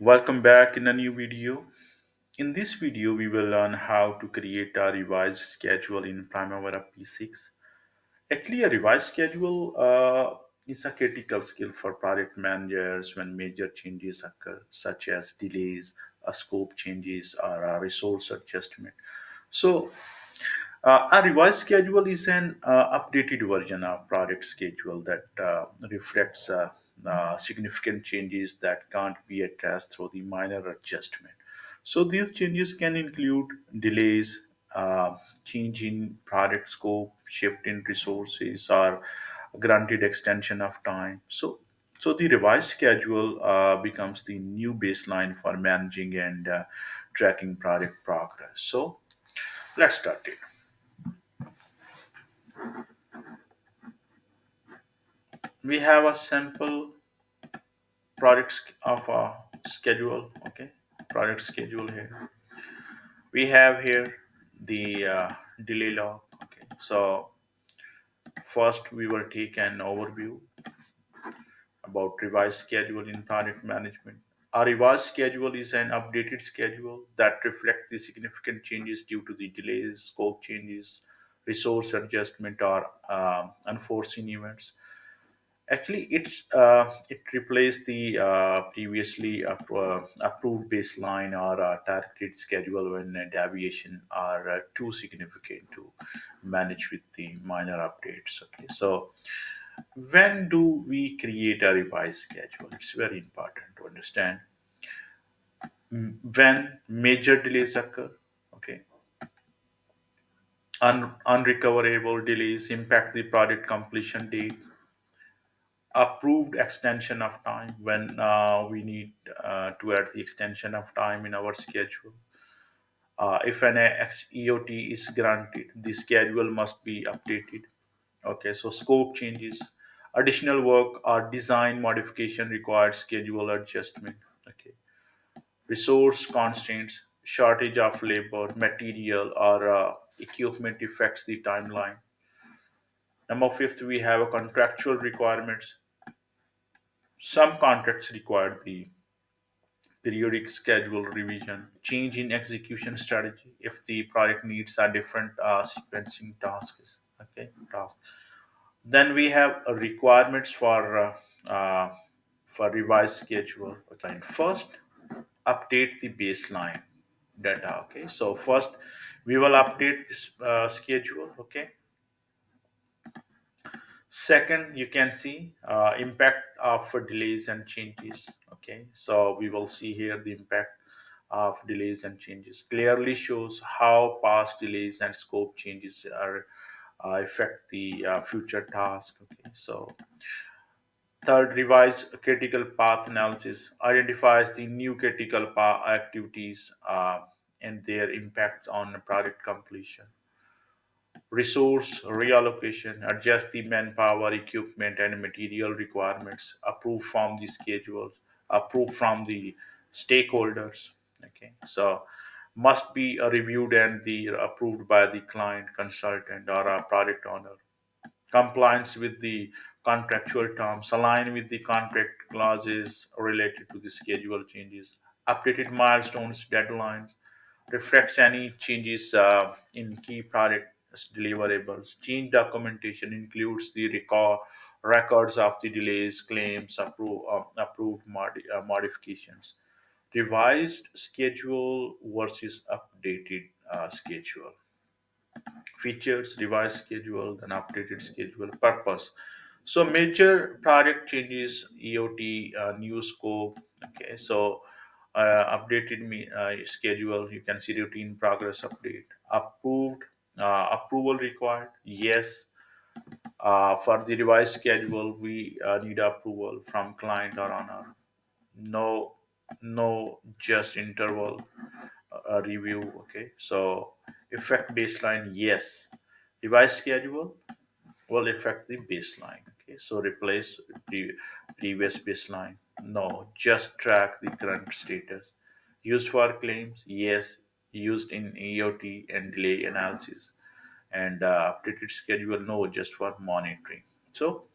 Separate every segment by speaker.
Speaker 1: Welcome back in a new video. In this video, we will learn how to create a revised schedule in Primavera P6. Actually, a revised schedule is a critical skill for project managers when major changes occur, such as delays, a scope changes, or a resource adjustment. So, a revised schedule is an updated version of project schedule that reflects significant changes that can't be addressed through the minor adjustment. So these changes can include delays, change in project scope, shift in resources, or granted extension of time. So the revised schedule becomes the new baseline for managing and tracking project progress. So let's start it. We have a sample of a schedule. Okay, project schedule here. We have here the delay log. Okay, so first we will take an overview about revised schedule in project management. A revised schedule is an updated schedule that reflects the significant changes due to the delays, scope changes, resource adjustment, or unforeseen events. Actually, it replaced the previously approved baseline or targeted schedule when deviation are too significant to manage with the minor updates. Okay, so when do we create a revised schedule? It's very important to understand when major delays occur. Okay, unrecoverable delays impact the project completion date, approved extension of time when we need to add the extension of time in our schedule. If an EOT is granted, the schedule must be updated. Okay, so scope changes, additional work or design modification required schedule adjustment. Okay, resource constraints, shortage of labor, material, or equipment affects the timeline. Number fifth, we have a contractual requirements. Some contracts require the periodic schedule revision, change in execution strategy if the project needs a different sequencing tasks. Okay, task. Then we have requirements for revised schedule. Okay, and first update the baseline data. Okay, so first we will update this schedule. Okay, second, you can see impact of delays and changes. Okay, so we will see here the impact of delays and changes clearly shows how past delays and scope changes are affect the future task. Okay, so third, revise critical path analysis identifies the new critical path activities and their impact on project completion. Resource reallocation, adjust the manpower, equipment, and material requirements, approve from the schedules, approve from the stakeholders. Okay, so must be reviewed and the approved by the client, consultant, or a project owner. Compliance with the contractual terms, align with the contract clauses related to the schedule changes, updated milestones, deadlines, reflects any changes in key project deliverables. Change documentation includes the records of the delays, claims, approved modifications. Revised schedule versus updated schedule. Features, revised schedule, then updated schedule. Purpose. So major project changes, EOT, new scope. Okay, so updated schedule. You can see routine progress update. Approved. Approval required. Yes. For the revised schedule, we need approval from client or owner. No, no, just interval review. Okay, so effect baseline. Yes. Revised schedule will affect the baseline. Okay, so replace the previous baseline. No, just track the current status. Used for claims, yes. Used in EOT and delay analysis. And updated schedule, no, just for monitoring. So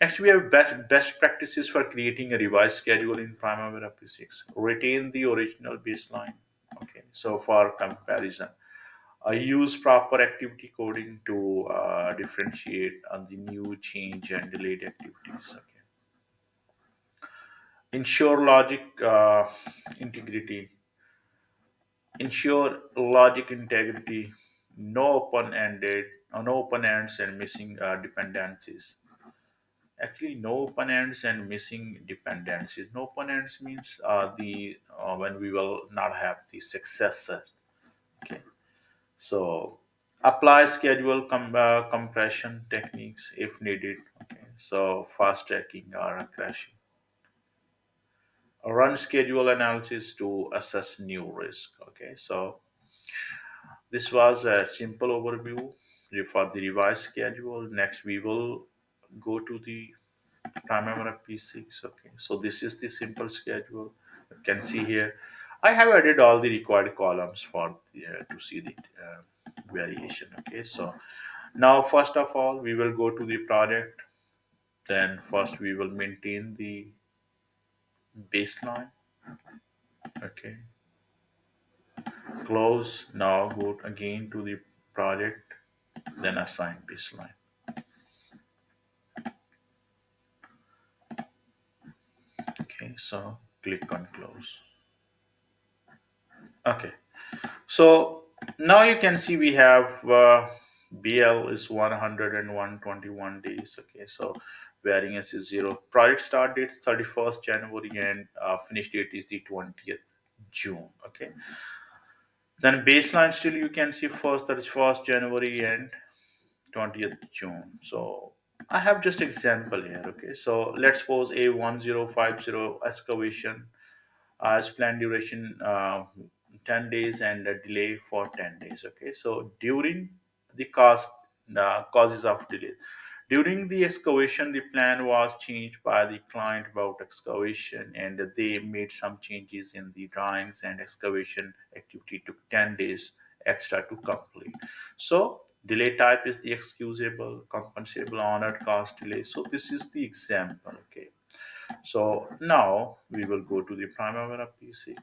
Speaker 1: Next, we have best practices for creating a revised schedule in Primavera P6. Retain the original baseline. Okay, so for comparison, I use proper activity coding to differentiate on the new change and delayed activities. Okay, ensure logic integrity. Ensure logic integrity. No open-ended, no open ends and missing dependencies. Actually, no open ends and missing dependencies. No open ends means the when we will not have the successor. Okay, so apply schedule compression techniques if needed. Okay, so fast tracking or crashing. Run schedule analysis to assess new risk. Okay, so this was a simple overview for the revised schedule. Next, we will go to the Primavera P6. Okay, so this is the simple schedule. You can see here. I have added all the required columns for to see the variation. Okay, so now first of all, we will go to the project. Then first we will maintain the baseline. Okay, close. Now go again to the project. Then assign baseline. Okay, so click on close. Okay, so now you can see we have BL is 121 days. Okay, so variance is zero. Project start date 31st January and finish date is the 20th June. Okay, then baseline still you can see first 31st January and 20th June. So I have just example here. Okay, so let's suppose a 1050 excavation as planned duration 10 days and a delay for 10 days. Okay, so during the causes of delay, during the excavation the plan was changed by the client about excavation and they made some changes in the drawings and excavation activity took 10 days extra to complete. So delay type is the excusable, compensable, honored cost delay. So this is the example. Okay, so now we will go to the Primavera P6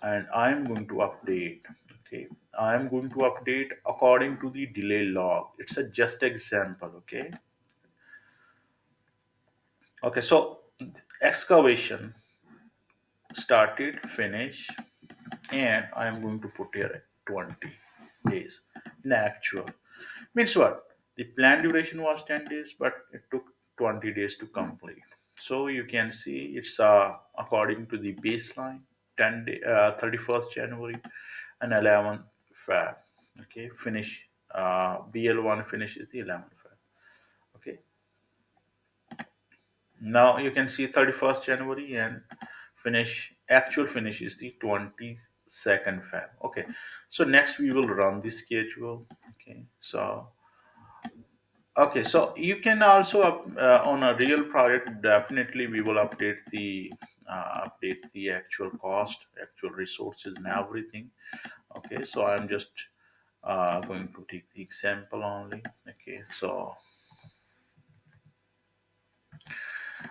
Speaker 1: and I am going to update. Okay, I am going to update according to the delay log. It's a just example. Okay, okay, so excavation started, finish, and I am going to put here 20 days in actual. Means what? The planned duration was 10 days, but it took 20 days to complete. So you can see it's according to the baseline 31st January and 11th Feb. Okay, finish BL1 finishes the 11th Feb. Okay, now you can see 31st January and actual finish is the 22nd Feb. Okay, so next we will run the schedule. Okay, so you can also on a real project. Definitely, we will update the actual cost, actual resources, and everything. Okay, so I'm just going to take the example only. Okay, so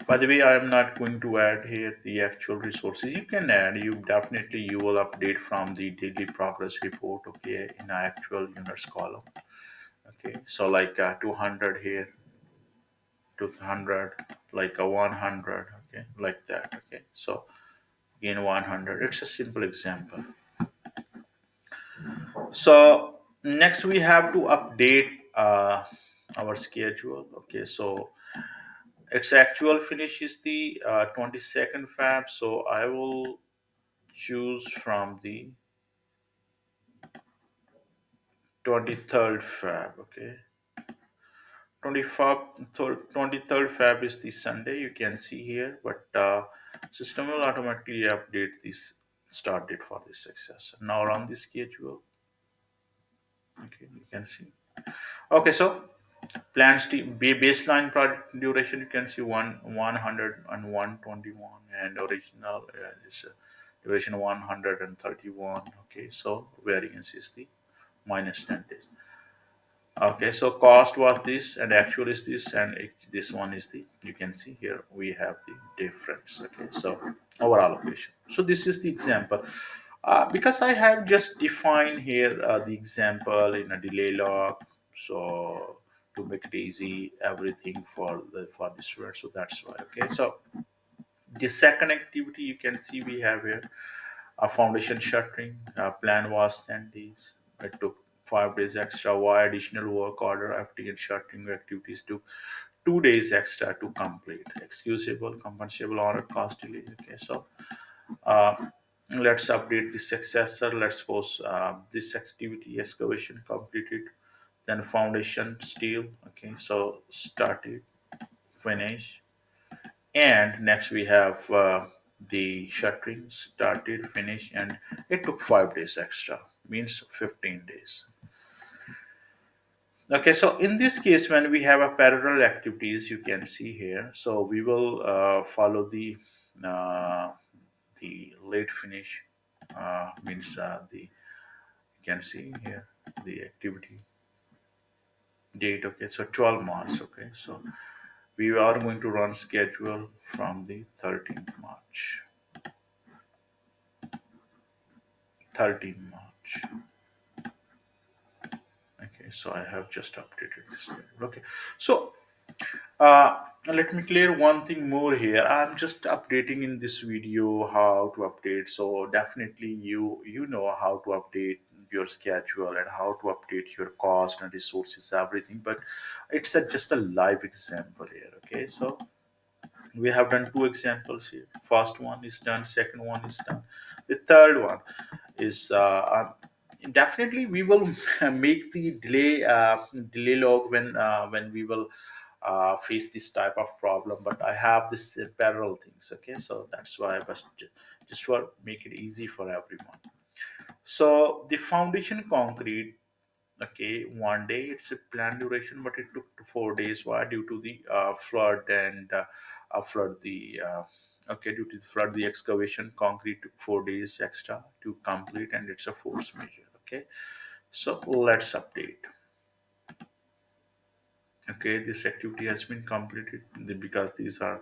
Speaker 1: by the way, I am not going to add here the actual resources. You can add. You will update from the daily progress report. Okay, in actual units column. Okay, so like 200 here 200 like a 100, okay, like that. Okay, so again 100, it's a simple example. So next we have to update our schedule. Okay, so its actual finish is the 22nd Feb, so I will choose from the 23rd Feb. Okay, 23rd Feb is the Sunday, you can see here, but system will automatically update this start date for this success. Now run the schedule. Okay, you can see. Okay, so baseline project duration you can see 100 and 121 and original is duration 131. Okay, so variance is the minus 10 days. Okay, so cost was this and actual is this, and this one is the, you can see here we have the difference. Okay, so our allocation. So this is the example. Because I have just defined here the example in a delay log, so to make it easy, everything for the student. So that's why. Okay, so the second activity you can see we have here a foundation shuttering. Plan was 10 days. It took 5 days extra. Why additional work order after and shuttering activities took 2 days extra to complete. Excusable, compensable, or cost delay. Okay, so uh, let's update the successor. Let's suppose this activity excavation completed, then foundation steel. Okay, so started, finish, and next we have the shuttering started, finish, and it took 5 days extra, means 15 days. Okay, so in this case when we have a parallel activities you can see here, so we will follow uh, the late finish, means the, you can see here the activity date. Okay, so 12 March. Okay, so we are going to run schedule from the 13th March. 13 March. Okay, so I have just updated this schedule. Okay, so let me clear one thing more here. I'm just updating in this video how to update. So definitely you know how to update your schedule and how to update your cost and resources, everything. But it's just a live example here. Okay, so we have done two examples here. First one is done, second one is done, the third one is definitely we will make the delay log when we will face this type of problem, but I have this parallel things. Okay, so that's why I was just for make it easy for everyone. So the foundation concrete, okay, 1 day it's a planned duration, but it took 4 days. Why? Due to the flood and flood the okay, due to the flood the excavation concrete took 4 days extra to complete, and it's a force measure. Okay, so let's update. Okay, this activity has been completed because these are,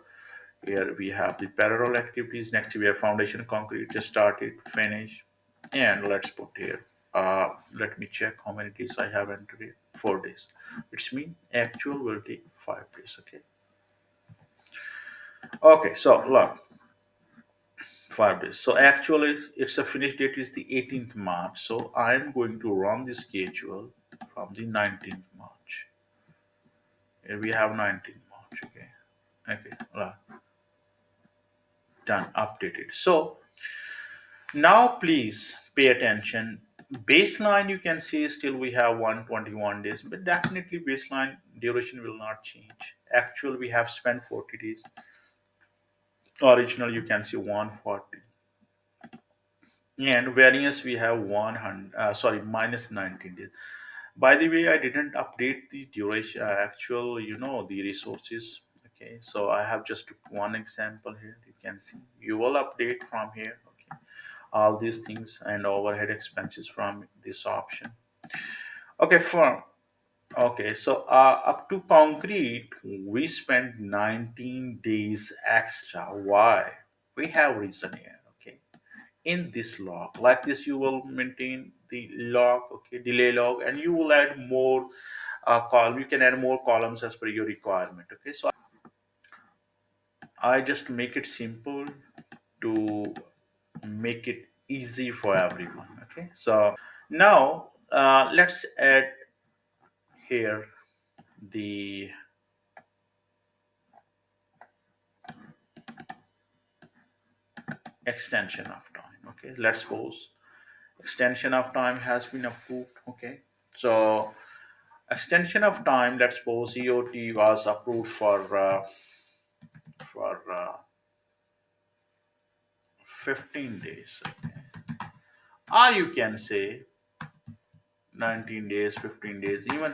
Speaker 1: here we have the parallel activities. Next we have foundation concrete just started, finish, and let's put here, let me check how many days I have entered it. 4 days. It's mean actual will take 5 days. Okay, okay, so look, 5 days. So actually it's a finish date is the 18th March, so I'm going to run the schedule from the 19th March. Here we have 19th March. Okay, okay, look, done, updated. So now please pay attention. Baseline you can see still we have 121 days, but definitely baseline duration will not change. Actual we have spent 40 days. Original you can see 140. And variance we have 100, sorry, minus 19 days. By the way, I didn't update the duration, actual, the resources. Okay, so I have just took one example here. You can see you will update from here. Okay, all these things and overhead expenses from this option. Okay, so up to concrete we spent 19 days extra. Why? We have reason here. Okay, in this log like this you will maintain the log, okay, delay log, and you will add more column. You can add more columns as per your requirement. Okay, so I just make it simple to make it easy for everyone. Okay, so now let's add here the extension of time. Okay, let's suppose extension of time has been approved. Okay, so extension of time, let's suppose EOT was approved for 15 days. Okay, or you can say 19 days, 15 days, even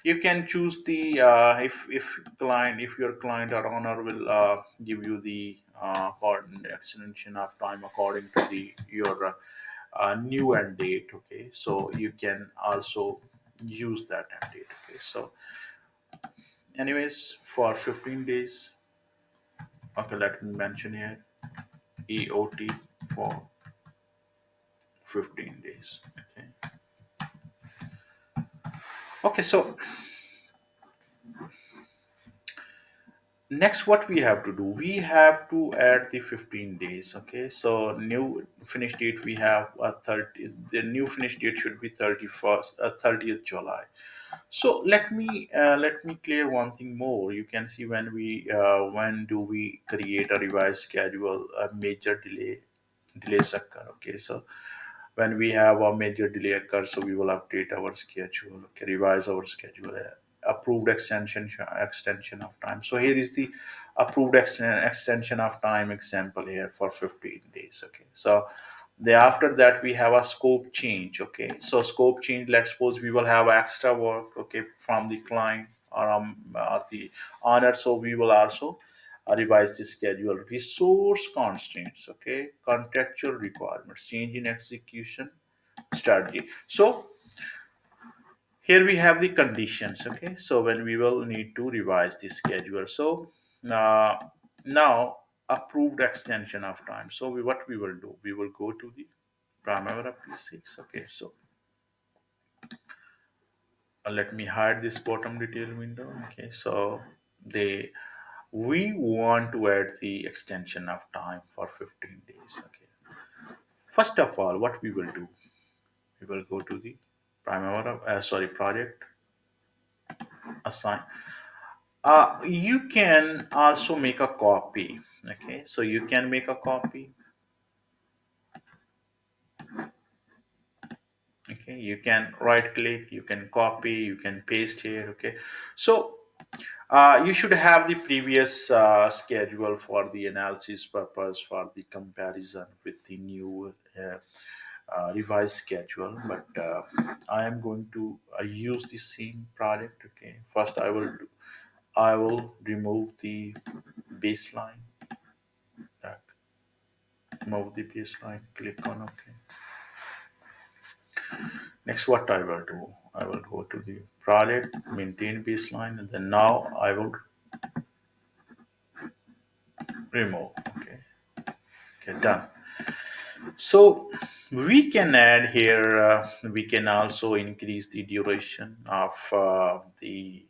Speaker 1: you can choose the if your client or owner will give you the extension of time according to the your new end date. Okay, so you can also use that end date. Okay, so anyways, for 15 days, okay, let me mention here EOT for 15 days. Okay, okay, so next what we have to do, we have to add the 15 days. Okay, so new finish date we have 30, the new finish date should be 31st 30th July. So let me clear one thing more. You can see when do we create a revised schedule, a major delays occur. Okay, so when we have a major delay occur, so we will update our schedule, okay, revise our schedule, approved extension of time. So here is the approved extension of time example here for 15 days. Okay, so after that we have a scope change. Okay, so scope change, let's suppose we will have extra work, okay, from the client or the owner, so we will also revise the schedule. Resource constraints, okay, contractual requirements, change in execution strategy. So here we have the conditions. Okay, so when we will need to revise the schedule. So uh, now approved extension of time. So what we will do, we will go to the Primavera P6. Okay, so let me hide this bottom detail window. Okay, so they we want to add the extension of time for 15 days. Okay, first of all, what we will do, we will go to the project assign. You can also make a copy. Okay, so you can make a copy. Okay, you can right click, you can copy, you can paste here. Okay, so you should have the previous schedule for the analysis purpose, for the comparison with the new revised schedule. But I am going to use the same product. Okay, first I will remove the baseline. uh, Remove the baseline. Click on OK. Next, what I will do, I will go to the product, maintain baseline, and then now I will remove. Okay, okay, done. So we can add here. We can also increase the duration of the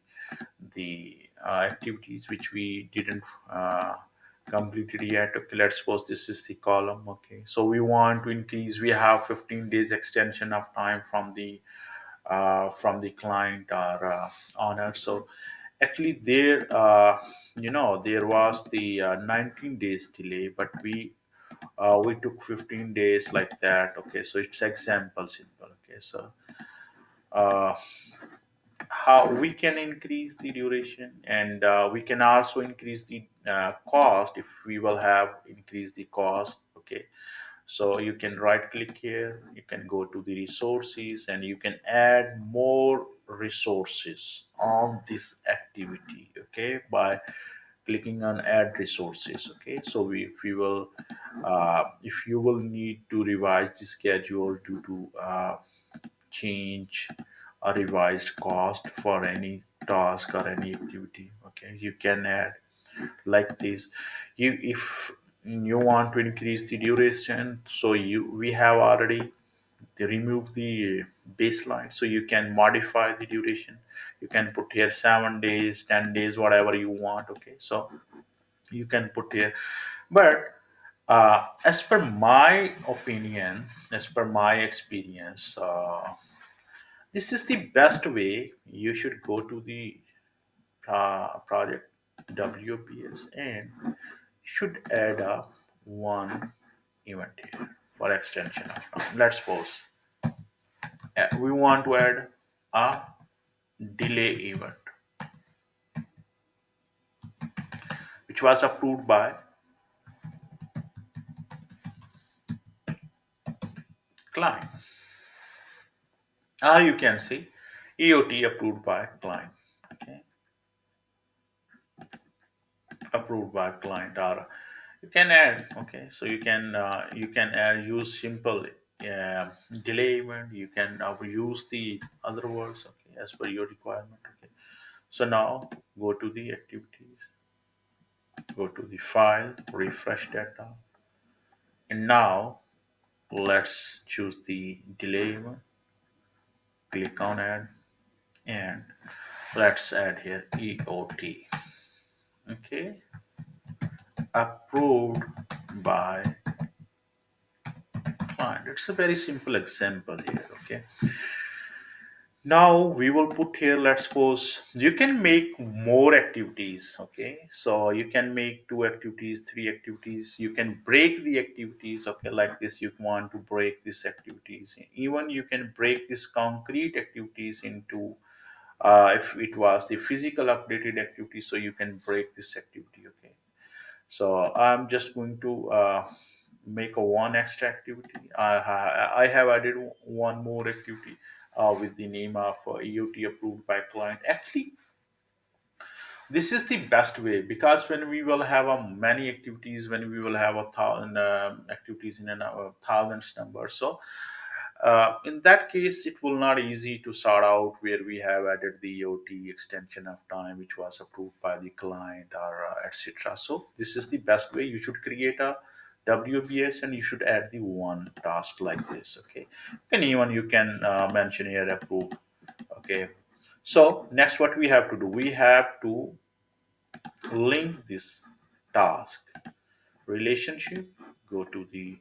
Speaker 1: activities which we didn't completed yet. Okay, let's suppose this is the column. Okay, so we want to increase. We have 15 days extension of time from the client or owner. So actually, there was the 19 days delay, but we took 15 days like that. Okay, so it's example simple. Okay, so uh, how we can increase the duration, and we can also increase the cost if we will have increase the cost. Okay, so you can right click here, you can go to the resources, and you can add more resources on this activity. Okay, by clicking on add resources. Okay, so we will if you will need to revise the schedule due to change a revised cost for any task or any activity. Okay, you can add like this. You if you want to increase the duration, so we have already removed the baseline, so you can modify the duration. You can put here 7 days, 10 days, whatever you want. Okay, so you can put here. But as per my opinion, as per my experience, this is the best way. You should go to the project WPS and should add up one event here for extension of time. Let's suppose we want to add a delay event, which was approved by client. Or you can see EOT approved by client. Okay, approved by client, or you can add. Okay, so you can add, use simple delay event. You can use the other words. Okay, as per your requirement. Okay, so now go to the activities, go to the file, refresh data, and now let's choose the delay one, click on add, and let's add here EOT. Okay, approved by client. It's a very simple example here. Okay, now we will put here, let's suppose you can make more activities. Okay, so you can make two activities, three activities, you can break the activities. Okay, like this, you want to break these activities, even you can break this concrete activities into if it was the physical updated activity, so you can break this activity. Okay, so I'm just going to make a one extra activity. I have added one more activity with the name of EOT approved by client. Actually, this is the best way, because when we will have many activities, when we will have a thousand activities in a thousands number, so in that case, it will not easy to sort out where we have added the EOT extension of time, which was approved by the client, or etc. So this is the best way. You should create a WBS and you should add the one task like this. Okay, and even you can mention here approve. Okay, so next, what we have to do, we have to link this task relationship. Go to the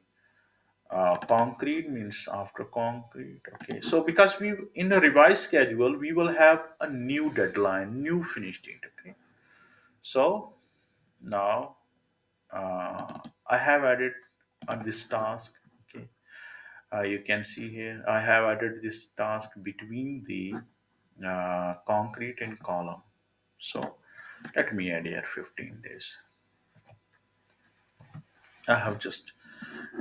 Speaker 1: concrete means after concrete. Okay, so because we in a revised schedule we will have a new deadline, new finish date. Okay, so now I have added on this task. Okay, you can see here I have added this task between the concrete and column. So let me add here 15 days. I have just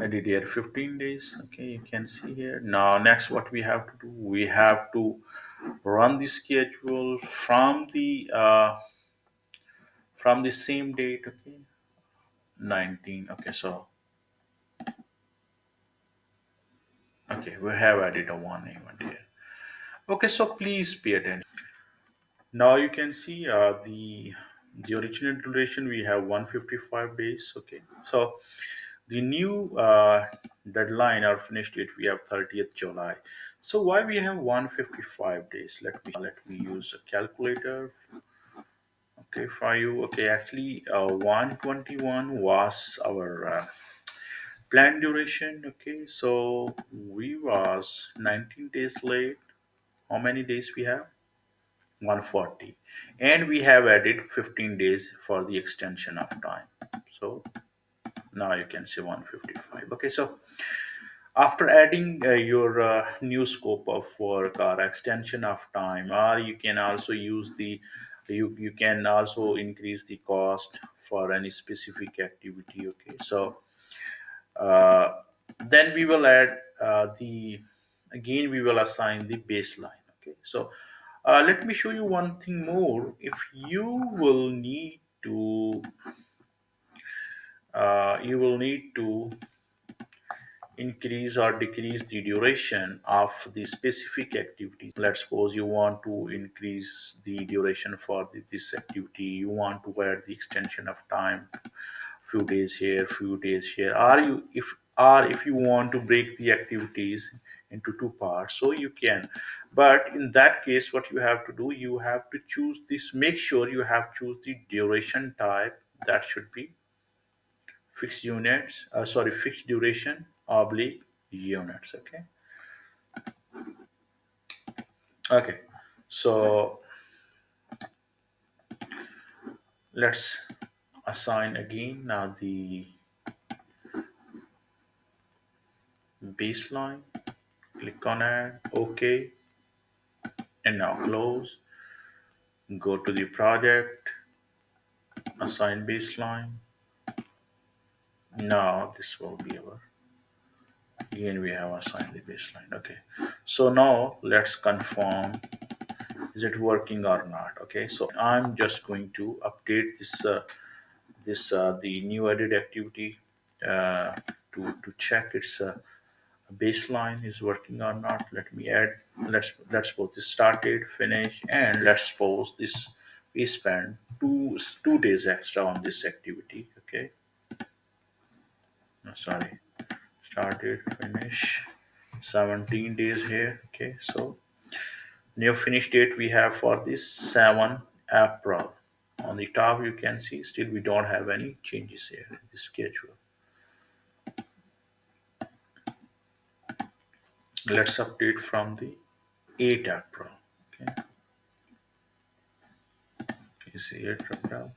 Speaker 1: added here 15 days. Okay, you can see here. Now next, what we have to do, we have to run the schedule from the same date. Okay, 19. Okay, so okay, we have added a one event here. Okay, so please pay attention. Now you can see the original duration, we have 155 days. Okay, so the new deadline or finish date, we have 30th July. So why we have 155 days? Let me use a calculator. Okay, for you. Okay, actually, 121 was our planned duration. Okay, so we was 19 days late. How many days we have? 140, and we have added 15 days for the extension of time. So now you can say 155. Okay, so after adding your new scope of work or extension of time, or you can also use the you can also increase the cost for any specific activity. Okay, so uh, then we will add the again we will assign the baseline. Okay, so let me show you one thing more. If you will need to increase or decrease the duration of the specific activities. Let's suppose you want to increase the duration for this activity, you want to add the extension of time, few days here, few days here, or if you want to break the activities into two parts, so you can. But in that case, what you have to do, you have to choose this, make sure you have choose the duration type, that should be fixed units, fixed duration oblique units. Okay, okay, so let's assign again now the baseline, click on add. Okay, and now close, go to the project, assign baseline. Now this will be our, again we have assigned the baseline. Okay, so now let's confirm, is it working or not. Okay, so I'm just going to update this the new added activity uh, to check its baseline is working or not. Let me add. Let's suppose this started, finish, and let's suppose this we spend 2 days extra on this activity. Okay, no, sorry, started, finish, 17 days here. Okay, so new finish date we have for this 7 April. On the top you can see still we don't have any changes here in the schedule. Let's update from the 8 April. Okay, you see 8 April.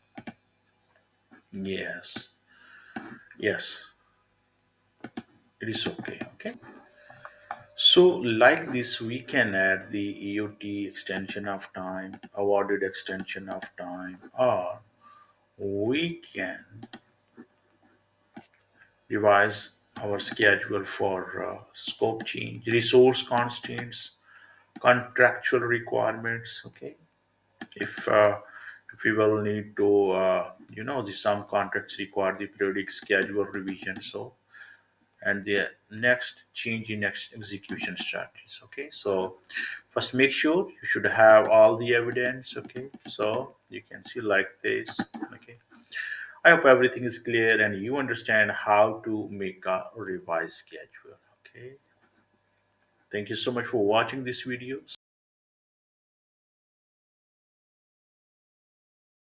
Speaker 1: Yes, yes, it is okay. Okay, so like this we can add the EOT extension of time, awarded extension of time, or we can revise our schedule for scope change, resource constraints, contractual requirements. Okay, if if we will need to, the some contracts require the periodic schedule revision. So and the next change in next execution strategies. Okay, so first make sure you should have all the evidence. Okay, so you can see like this. Okay, I hope everything is clear and you understand how to make a revised schedule. Okay, thank you so much for watching this video.